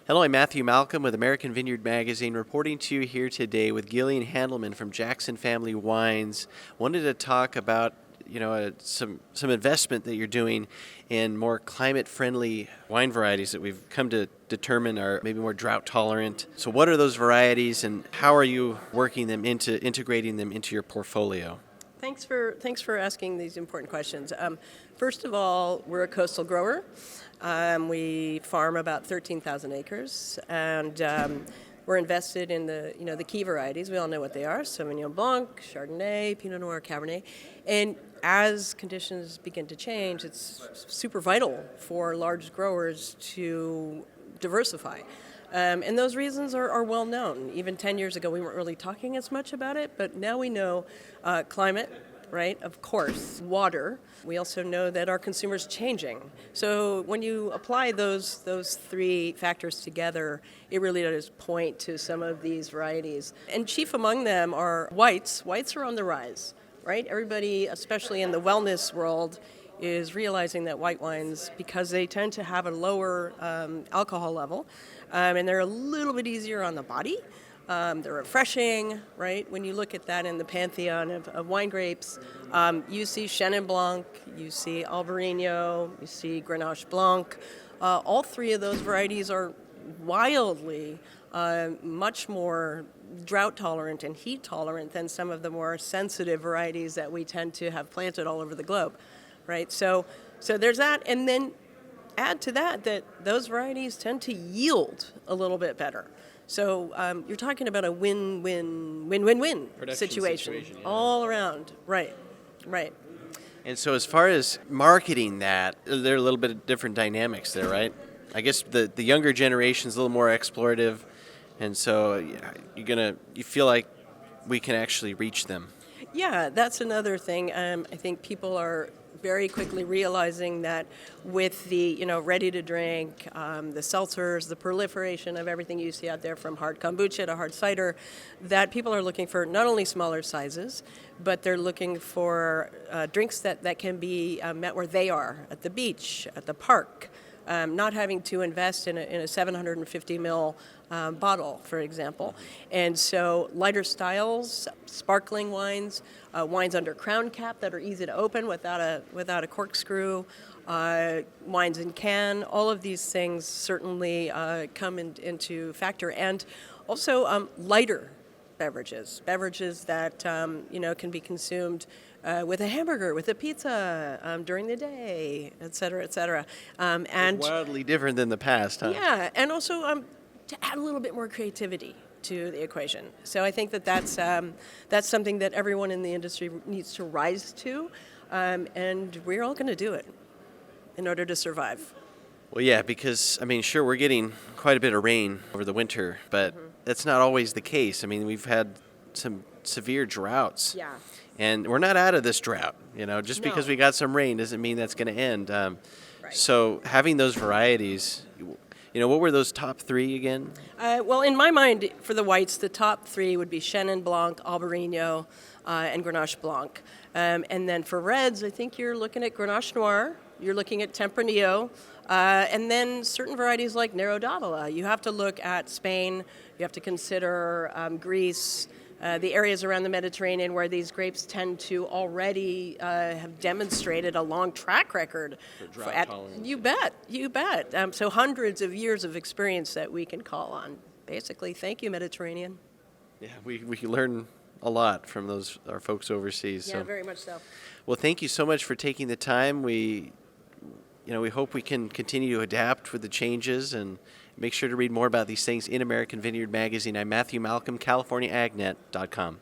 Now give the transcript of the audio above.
Hello, I'm Matthew Malcolm with American Vineyard Magazine, reporting to you here today with Gillian Handelman from Jackson Family Wines. Wanted to talk about some investment that you're doing in more climate-friendly wine varieties that we've come to determine are maybe more drought tolerant. So what are those varieties, and how are you integrating them into your portfolio? Thanks for asking these important questions. First of all, we're a coastal grower. We farm about 13,000 acres, and we're invested in the key varieties. We all know what they are: Sauvignon Blanc, Chardonnay, Pinot Noir, Cabernet. And as conditions begin to change, it's super vital for large growers to diversify. And those reasons are well known. Even 10 years ago, we weren't really talking as much about it, but now we know climate, right? Of course, water. We also know that our consumers changing. So when you apply those three factors together, it really does point to some of these varieties. And chief among them are whites. Whites are on the rise, right? Everybody, especially in the wellness world, is realizing that white wines, because they tend to have a lower alcohol level, and they're a little bit easier on the body. They're refreshing, right? When you look at that in the pantheon of wine grapes, you see Chenin Blanc, you see Albarino, you see Grenache Blanc. All three of those varieties are wildly much more drought tolerant and heat tolerant than some of the more sensitive varieties that we tend to have planted all over the globe, right? So there's that, and then add to that those varieties tend to yield a little bit better. So you're talking about a win-win-win-win-win situation yeah. all around. Right. And so as far as marketing that, there are a little bit of different dynamics there, right? I guess the younger generation's a little more explorative, and so you feel like we can actually reach them. Yeah, that's another thing. I think people are very quickly realizing that with the ready-to-drink, the seltzers, the proliferation of everything you see out there from hard kombucha to hard cider, that people are looking for not only smaller sizes, but they're looking for drinks that can be met where they are, at the beach, at the park, not having to invest in a 750 ml bottle, for example. And so lighter styles, sparkling wines, wines under crown cap that are easy to open without a corkscrew, wines in can, all of these things certainly come into factor. And also lighter beverages that can be consumed with a hamburger, with a pizza, during the day, et cetera, et cetera. And It's wildly different than the past, huh? Yeah, and also to add a little bit more creativity to the equation. So I think that's something that everyone in the industry needs to rise to, and we're all going to do it in order to survive. Well, yeah, because, sure, we're getting quite a bit of rain over the winter, but that's not always the case. We've had some severe droughts. Yeah. And we're not out of this drought. Just No. because we got some rain doesn't mean that's going to end. Right. So having those varieties, what were those top three again? Well, in my mind, for the whites, the top three would be Chenin Blanc, Albarino, and Grenache Blanc. And then for reds, I think you're looking at Grenache Noir, you're looking at Tempranillo, and then certain varieties like Nero d'Avola. You have to look at Spain, you have to consider Greece, the areas around the Mediterranean where these grapes tend to already have demonstrated a long track record. For drought tolerance. You bet. So hundreds of years of experience that we can call on. Basically, thank you, Mediterranean. Yeah, we learn a lot from our folks overseas. Yeah, very much so. Well, thank you so much for taking the time. We hope we can continue to adapt with the changes, and make sure to read more about these things in American Vineyard Magazine. I'm Matthew Malcolm, CaliforniaAgNet.com.